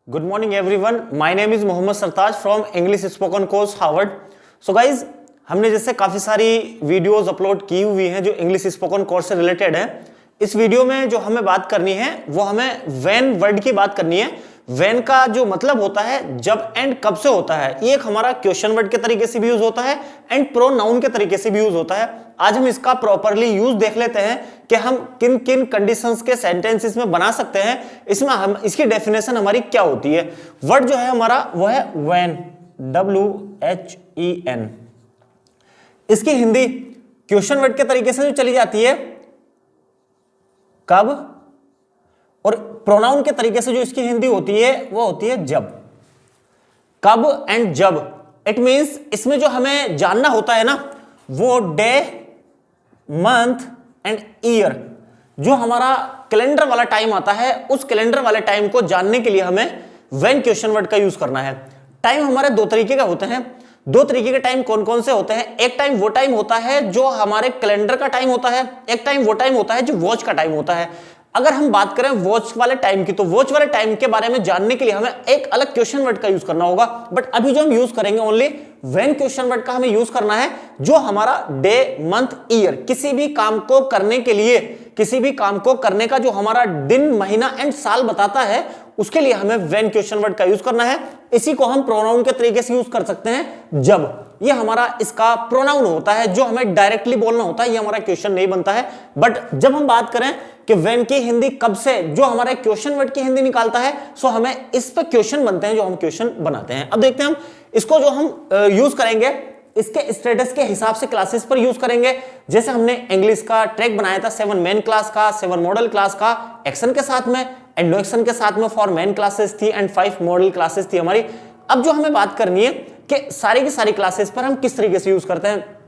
Good morning everyone. My name is Mohammad Sartaj from English spoken course Harvard. So guys, हमने जैसे काफ़ी सारी videos upload की हुई हैं जो इंग्लिश स्पोकन कोर्स से रिलेटेड है. इस वीडियो में जो हमें बात करनी है वो हमें व्हेन वर्ड की बात करनी है. व्हेन का जो मतलब होता है जब एंड कब से होता है, ये एक हमारा क्वेश्चन वर्ड के तरीके से भी यूज होता है एंड प्रोनाउन के तरीके से भी यूज होता है. आज हम इसका प्रॉपरली यूज देख लेते हैं कि हम किन किन कंडीशंस के सेंटेंसेस में बना सकते हैं. इसमें हम इसकी डेफिनेशन हमारी क्या होती है. वर्ड जो है हमारा वो है व्हेन, WHEN. इसकी हिंदी क्वेश्चन वर्ड के तरीके से जो चली जाती है कब, और प्रोनाउन के तरीके से जो इसकी हिंदी होती है वो होती है जब. कब एंड जब, इट मींस इसमें जो हमें जानना होता है ना वो डे, मंथ एंड ईयर. जो हमारा कैलेंडर वाला टाइम आता है उस कैलेंडर वाले टाइम को जानने के लिए हमें व्हेन क्वेश्चन वर्ड का यूज करना है. टाइम हमारे दो तरीके का होते हैं. दो तरीके के टाइम कौन कौन से होते हैं. एक टाइम वो टाइम होता है जो हमारे कैलेंडर का टाइम होता है, एक टाइम वो टाइम होता है जो वॉच का टाइम होता है. अगर हम बात करें वॉच वाले टाइम की तो वॉच वाले टाइम के बारे में जानने के लिए हमें एक अलग क्वेश्चन वर्ड का यूज करना होगा. बट अभी जो हम यूज करेंगे ओनली व्हेन क्वेश्चन वर्ड का हमें यूज करना है जो हमारा डे, मंथ, ईयर, किसी भी काम को करने के लिए, किसी भी काम को करने का जो हमारा दिन, महीना एंड साल बताता है उसके लिए हमें व्हेन क्वेश्चन वर्ड का यूज करना है. इसी को हम प्रोनाउन के तरीके से यूज कर सकते हैं जब. ये हमारा इसका प्रोनाउन होता है जो हमें डायरेक्टली बोलना होता है, ये हमारा क्वेश्चन नहीं बनता है. बट जब हम बात करें कि व्हेन की हिंदी कब से, जो हमारे क्वेश्चन वर्ड की हिंदी निकालता है, सो हमें इस पे क्वेश्चन बनते हैं जो हम क्वेश्चन बनाते हैं. अब देखते हैं हम इसको जो हम यूज करेंगे इसके स्टेटस के हिसाब से क्लासेस पर यूज करेंगे. जैसे हमने इंग्लिश का ट्रैक बनाया था 7 मेन क्लास का, 7 मॉडल क्लास का, एक्शन के साथ में एंड नो एक्शन के साथ में 4 मेन क्लासेस थी एंड 5 मॉडल क्लासेस थी हमारी. अब जो हमें बात करनी है कि सारी की सारी क्लासेस पर हम किस तरीके से यूज करते हैं.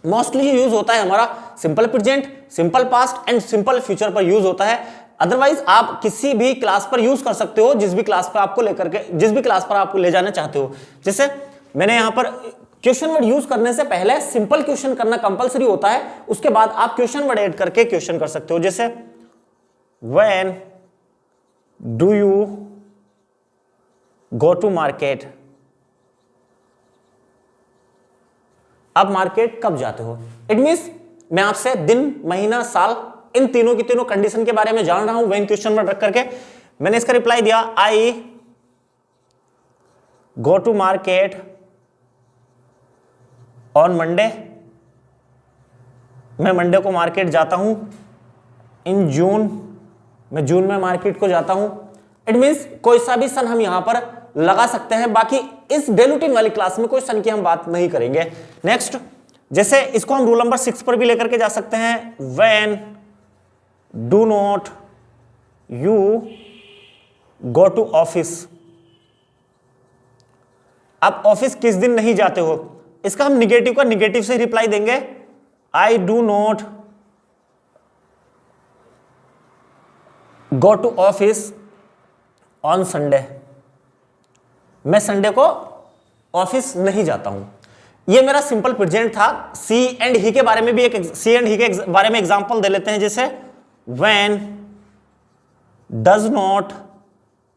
मोस्टली यूज होता है हमारा simple present, simple past and simple future पर यूज होता है. अदरवाइज आप किसी भी क्लास पर यूज कर सकते हो जिस भी क्लास पर आपको लेकर के, जिस भी क्लास पर आपको ले जाना चाहते हो. जैसे मैंने यहां पर क्वेश्चन वर्ड यूज करने से पहले सिंपल क्वेश्चन करना कंपलसरी होता है, उसके बाद आप क्वेश्चन वर्ड ऐड करके क्वेश्चन कर सकते हो. जैसे when do you go to market. आप मार्केट कब जाते हो. इट मींस मैं आपसे दिन, महीना, साल, इन तीनों की तीनों कंडीशन के बारे में जान रहा हूं व्हेन क्वेश्चन वर्ड रख करके. मैंने इसका रिप्लाई दिया I go to market on Monday. मैं मंडे को मार्केट जाता हूं. इन जून, मैं जून में मार्केट को जाता हूं. इट मींस कोई सा भी सन हम यहां पर लगा सकते हैं. बाकी इस डे रूटीन वाली क्लास में कोई सन की हम बात नहीं करेंगे. नेक्स्ट, जैसे इसको हम रूल नंबर 6 पर भी लेकर के जा सकते हैं. When do not you go to office. आप ऑफिस किस दिन नहीं जाते हो. इसका हम निगेटिव का निगेटिव से रिप्लाई देंगे. I do not go to office on Sunday. मैं संडे को ऑफिस नहीं जाता हूं. ये मेरा सिंपल प्रेजेंट था. सी एंड ही के बारे में भी एक बारे में एग्जांपल दे लेते हैं. जैसे when does not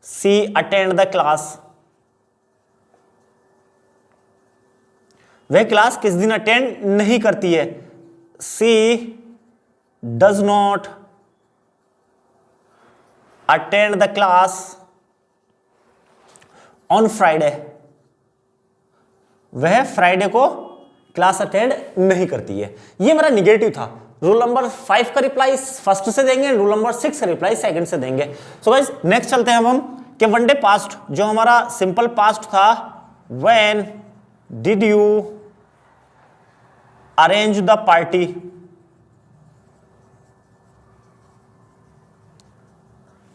she attend the class. वह क्लास किस दिन अटेंड नहीं करती है. She does not attend the class on Friday. वह फ्राइडे को क्लास अटेंड नहीं करती है. ये मेरा निगेटिव था. रूल नंबर 5 का रिप्लाई फर्स्ट से देंगे, रूल नंबर 6 का रिप्लाई सेकंड से देंगे. सो गाइस, नेक्स्ट चलते हैं हम कि वन डे पास्ट, जो हमारा सिंपल पास्ट था. When did you arrange the party.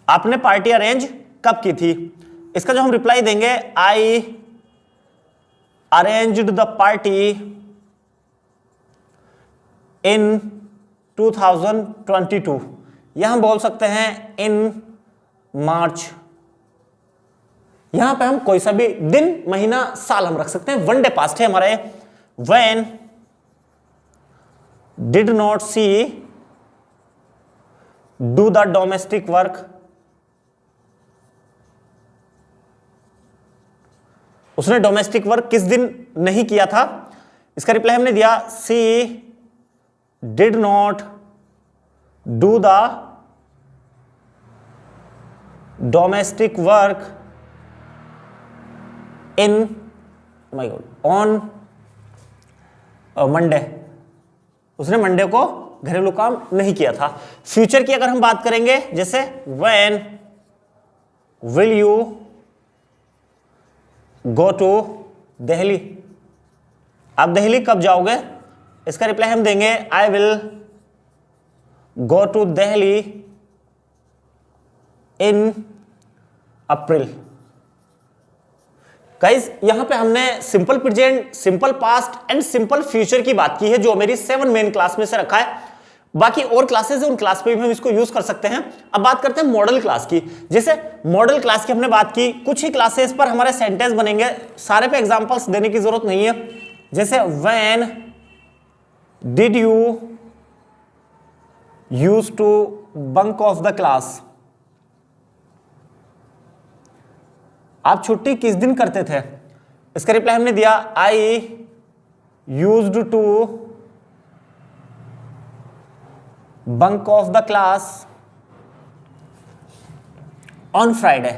आपने पार्टी अरेंज कब की थी. इसका जो हम रिप्लाई देंगे आई अरेंज्ड द पार्टी इन 2022. यह हम बोल सकते हैं इन मार्च. यहां पे हम कोई सा भी दिन, महीना, साल हम रख सकते हैं. वन डे पास्ट है हमारा. When did not she do the domestic work. उसने डोमेस्टिक वर्क किस दिन नहीं किया था? इसका रिप्लाई हमने दिया she did not do the domestic work in my God on Monday. उसने मंडे को घरेलू काम नहीं किया था। फ्यूचर की अगर हम बात करेंगे, जैसे when will you go to Delhi, आप दिल्ली कब जाओगे? इसका रिप्लाई हम देंगे I will go to Delhi in April. Guys यहां पे हमने simple present, simple past and simple future की बात की है, जो मेरी 7 मेन क्लास में से रखा है। बाकी और क्लासेस है, उन क्लास पे भी हम इसको यूज कर सकते हैं। अब बात करते हैं मॉडल क्लास की। जैसे मॉडल क्लास की हमने बात की, कुछ ही क्लासेस पर हमारे सेंटेंस बनेंगे, सारे पे एग्जांपल्स देने की जरूरत नहीं है। जैसे when did you use to bunk off the class, आप छुट्टी किस दिन करते थे? इसका रिप्लाई हमने दिया I used to bunk off the class on Friday,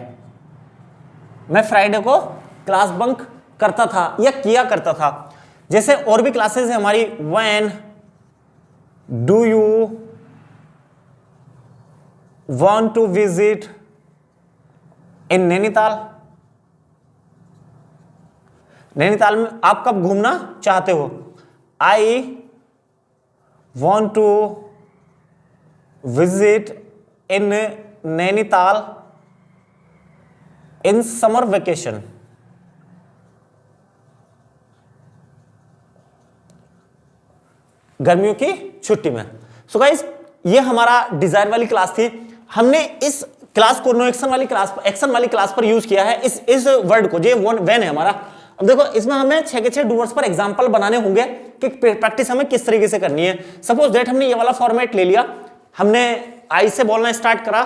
मैं फ्राइडे को क्लास बंक करता था या किया करता था। जैसे और भी क्लासेस है हमारी, when do you want to visit in Nainital, Nainital में आप कब घूमना चाहते हो? I want to visit in Nainital in summer vacation. गर्मियों की छुट्टी में। सो गाइस ये हमारा डिजायर वाली क्लास थी। हमने इस क्लास को नो एक्शन वाली क्लास, एक्शन वाली क्लास पर यूज किया है इस वर्ड को, जो वेन है हमारा। अब देखो इसमें हमें 6 के 6 डूवर्स पर एग्जांपल बनाने होंगे कि प्रैक्टिस हमें किस तरीके से करनी है। सपोज दैट हमने ये वाला फॉर्मेट ले लिया, हमने आई से बोलना स्टार्ट करा,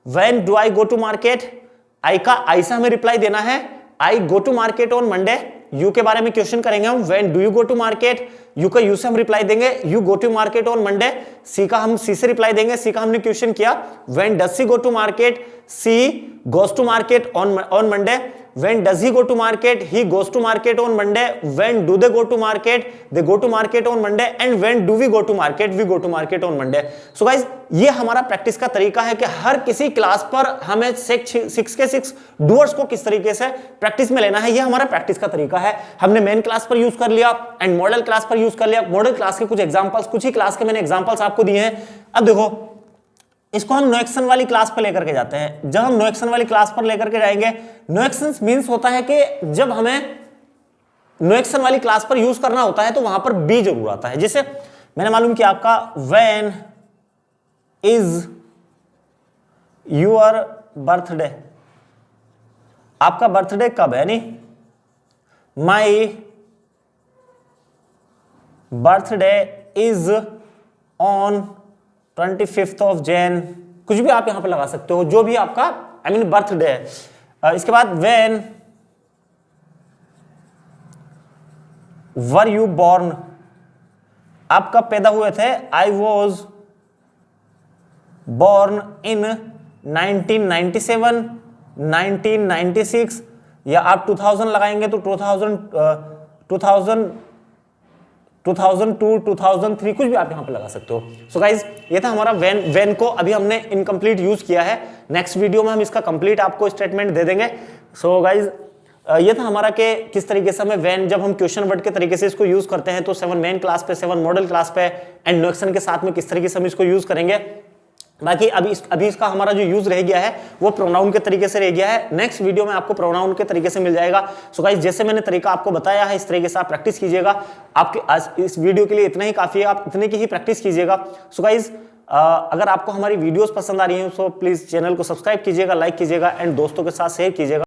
when do I go to market, I का आई से हमें रिप्लाई देना है I go to market on Monday. You के बारे में क्वेश्चन करेंगे हम, when do you go to market, you का यू से हम रिप्लाई देंगे you go to market on Monday. She का हम सी से रिप्लाई देंगे, सी का हमने क्वेश्चन किया when does she go to market, she goes to market on Monday. When does he go to market? He goes to market on Monday. When do they go to market? They go to market on Monday. And when do we go to market? We go to market on Monday. So guys, ये हमारा practice का तरीका है कि हर किसी class पर हमें 6 के 6 डूअर्स को किस तरीके से प्रैक्टिस में लेना है, ये हमारा प्रैक्टिस का तरीका है। हमने मेन क्लास पर यूज कर लिया एंड मॉडल क्लास पर यूज कर लिया। मॉडल क्लास के कुछ एग्जांपल्स, कुछ ही क्लास के मैंने एग्जांपल्स आपको दिए हैं। अब देखो इसको हम नो एक्शन वाली क्लास पर लेकर के जाते हैं। जब हम नो एक्शन वाली क्लास पर लेकर के जाएंगे, नो एक्शन मींस होता है कि जब हमें नो एक्शन वाली क्लास पर यूज करना होता है तो वहां पर बी जरूर आता है। जैसे मैंने मालूम किया आपका व्हेन इज योर बर्थडे, आपका बर्थडे कब है? नहीं, my birthday is on 25th of Jan, कुछ भी आप यहां पे लगा सकते हो, जो भी आपका बर्थडे है। इसके बाद व्हेन वर यू बॉर्न, आप कब पैदा हुए थे? आई वॉज बॉर्न इन 1997, 1996, या आप 2000 लगाएंगे तो 2002, 2003, कुछ भी आप यहां पे लगा सकते हो। सो गाइज ये था हमारा वेन को अभी हमने इनकम्प्लीट यूज किया है। नेक्स्ट वीडियो में हम इसका कंप्लीट आपको स्टेटमेंट दे देंगे। सो गाइज ये था हमारा कि किस तरीके से हमें वेन, जब हम क्वेश्चन वर्ड के तरीके से इसको यूज करते हैं तो 7 मेन क्लास पे, 7 मॉडल क्लास पे एंड नो एक्शन के साथ में किस तरीके से हम इसको यूज करेंगे। बाकी अभी इसका हमारा जो यूज रह गया है वो प्रोनाउन के तरीके से रह गया है। नेक्स्ट वीडियो में आपको प्रोनाउन के तरीके से मिल जाएगा। सो गाइस जैसे मैंने तरीका आपको बताया है इस तरीके से आप प्रैक्टिस कीजिएगा। आपके आज इस वीडियो के लिए इतना ही काफी है, आप इतने की ही प्रैक्टिस कीजिएगा। सो गाइस अगर आपको हमारी वीडियोस पसंद आ रही हैं तो प्लीज चैनल को सब्सक्राइब कीजिएगा, लाइक कीजिएगा एंड दोस्तों के साथ शेयर कीजिएगा।